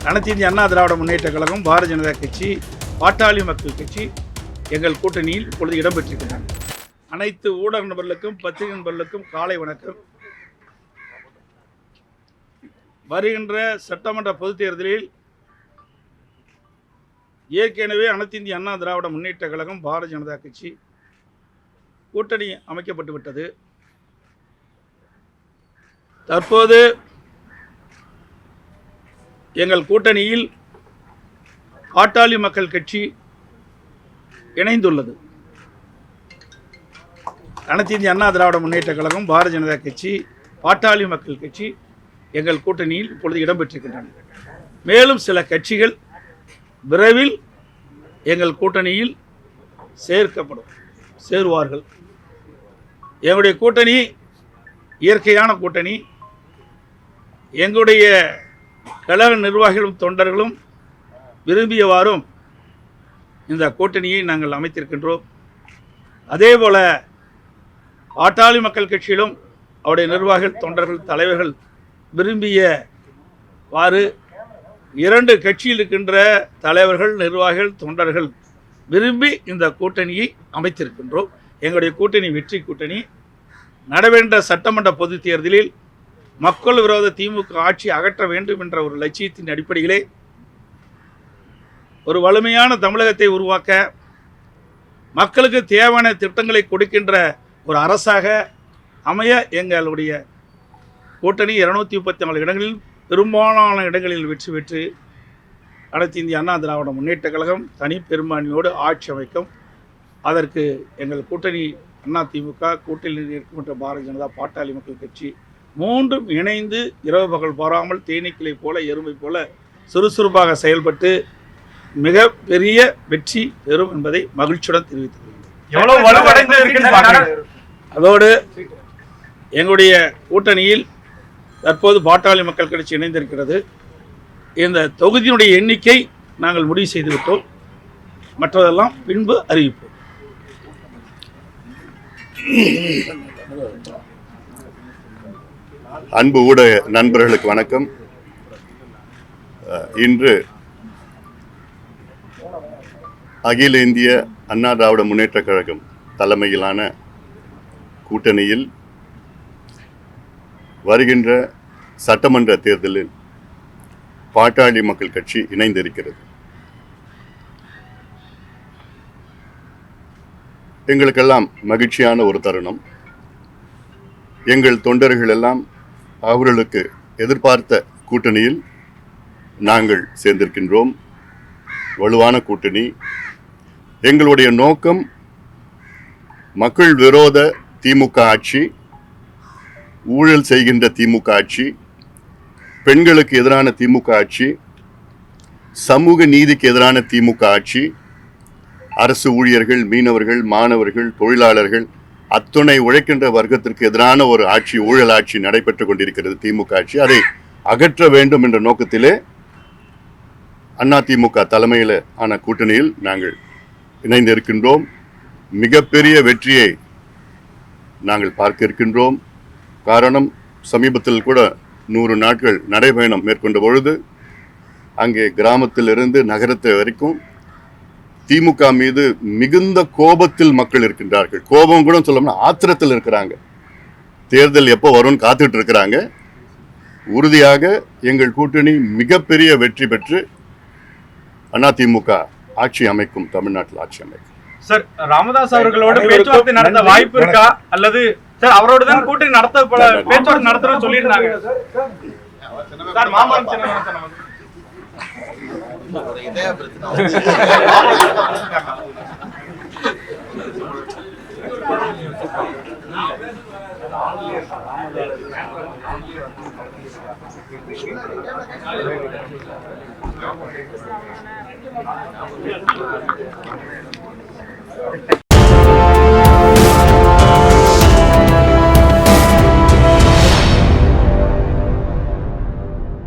அனைத்து இந்திய அண்ணா திராவிட முன்னேற்ற கழகம், பாரதிய ஜனதா கட்சி, பாட்டாளி மக்கள் கட்சி எங்கள் கூட்டணியில் இப்பொழுது இடம்பெற்றிருக்கின்றன. அனைத்து ஊடக நண்பர்களுக்கும் பத்திரிகை நண்பர்களுக்கும் காலை வணக்கம். வருகின்ற சட்டமன்ற பொதுத் தேர்தலில் ஏற்கனவே அனைத்து இந்திய அண்ணா திராவிட முன்னேற்ற கழகம், பாரதிய ஜனதா கட்சி கூட்டணி அமைக்கப்பட்டு விட்டது. தற்போது எங்கள் கூட்டணியில் பாட்டாளி மக்கள் கட்சி இணைந்துள்ளது. அனைத்து இந்திய அண்ணா திராவிட முன்னேற்ற கழகம், பாரதிய ஜனதா கட்சி, பாட்டாளி மக்கள் கட்சி எங்கள் கூட்டணியில் இப்பொழுது இடம்பெற்றிருக்கின்றன. மேலும் சில கட்சிகள் விரைவில் எங்கள் கூட்டணியில் சேருவார்கள். எங்களுடைய கூட்டணி இயற்கையான கூட்டணி. எங்களுடைய கழக நிர்வாகிகளும் தொண்டர்களும் விரும்பியவாறும் இந்த கூட்டணியை நாங்கள் அமைத்திருக்கின்றோம். அதேபோல பாட்டாளி மக்கள் கட்சியிலும் அவருடைய நிர்வாகிகள், தொண்டர்கள், தலைவர்கள் விரும்பியவாறு இரண்டு கட்சியில் இருக்கின்ற தலைவர்கள், நிர்வாகிகள், தொண்டர்கள் விரும்பி இந்த கூட்டணியை அமைத்திருக்கின்றோம். எங்களுடைய கூட்டணி வெற்றி கூட்டணி. நடைபெற்ற சட்டமன்ற பொதுத் தேர்தலில் மக்கள் விரோத திமுக ஆட்சி அகற்ற வேண்டும் என்ற ஒரு லட்சியத்தின் அடிப்படையிலே ஒரு வலிமையான தமிழகத்தை உருவாக்க, மக்களுக்கு தேவையான திட்டங்களை கொடுக்கின்ற ஒரு அரசாக அமைய எங்களுடைய கூட்டணி 234 இடங்களில் பெரும்பாலான இடங்களில் வெற்றி பெற்று அனைத்து இந்திய அண்ணா திராவிட முன்னேற்ற கழகம் தனி பெரும்பான்மையோடு ஆட்சி அமைக்கும். அதற்கு எங்கள் கூட்டணி அதிமுக, கூட்டணியில் இருக்கின்ற பாரதிய ஜனதா, பாட்டாளி மக்கள் கட்சி மூன்றும் இணைந்து இரவு பகல் பாராமல் தேனீக்களை போல, எறும்பை போல சுறுசுறுப்பாக செயல்பட்டு மிக பெரிய வெற்றி பெறும் என்பதை மகிழ்ச்சியுடன் தெரிவித்துள்ளேன். அதோடு எங்களுடைய கூட்டணியில் தற்போது பாட்டாளி மக்கள் கட்சி இணைந்திருக்கிறது. இந்த தொகுதியினுடைய எண்ணிக்கை நாங்கள் முடிவு செய்துவிட்டோம். மற்றதெல்லாம் பின்பு அறிவிப்போம். அன்பு ஊடக நண்பர்களுக்கு வணக்கம். இன்று அகில இந்திய அண்ணா திராவிட முன்னேற்ற கழகம் தலைமையிலான கூட்டணியில் வருகின்ற சட்டமன்ற தேர்தலில் பாட்டாளி மக்கள் கட்சி இணைந்திருக்கிறது. எங்களுக்கெல்லாம் மகிழ்ச்சியான ஒரு தருணம். எங்கள் தொண்டர்கள் எல்லாம் அவர்களுக்கு எதிர்பார்த்த கூட்டணியில் நாங்கள் சேர்ந்திருக்கின்றோம். வலுவான கூட்டணி. எங்களுடைய நோக்கம் மக்கள் விரோத திமுக ஆட்சி, ஊழல் செய்கின்ற திமுக ஆட்சி, பெண்களுக்கு எதிரான திமுக ஆட்சி, சமூக நீதிக்கு எதிரான திமுக ஆட்சி, அரசு ஊழியர்கள், மீனவர்கள், மாணவர்கள், தொழிலாளர்கள், அத்துணை உழைக்கின்ற வர்க்கத்திற்கு எதிரான ஒரு ஆட்சி, ஊழல் ஆட்சி நடைபெற்றுக் கொண்டிருக்கிறது திமுக ஆட்சி. அதை அகற்ற வேண்டும் என்ற நோக்கத்திலே அதிமுக தலைமையில் ஆன கூட்டணியில் நாங்கள் இணைந்திருக்கின்றோம். மிகப்பெரிய வெற்றியை நாங்கள் பார்க்க இருக்கின்றோம். காரணம், சமீபத்தில் கூட 100 நாட்கள் நடைபயணம் மேற்கொண்ட பொழுது அங்கே கிராமத்திலிருந்து நகரத்தை வரைக்கும் திமுக மீது மிகுந்த கோபத்தில் மக்கள் இருக்கின்றார்கள். கோபம் கூட சொல்லணும்னா ஆத்திரத்தில் இருக்கிறாங்க. தேர்தல் எப்போ வரும்னு காத்துட்டு இருக்கிறாங்க. உறுதியாக எங்கள் கூட்டணி மிகப்பெரிய வெற்றி பெற்று அதிமுக ஆட்சி அமைக்கும், தமிழ்நாட்டில் ஆட்சி அமைக்கும். சார், ராமதாஸ் அவர்களோடு பேச்சுவார்த்தை நடத்த வாய்ப்பு இருக்கா? அல்லது சார் அவரோட தான் கூட்டணி பேச்சுவார்த்தை நடத்துறோம் சொல்லியிருந்தாங்க சார். மாமன்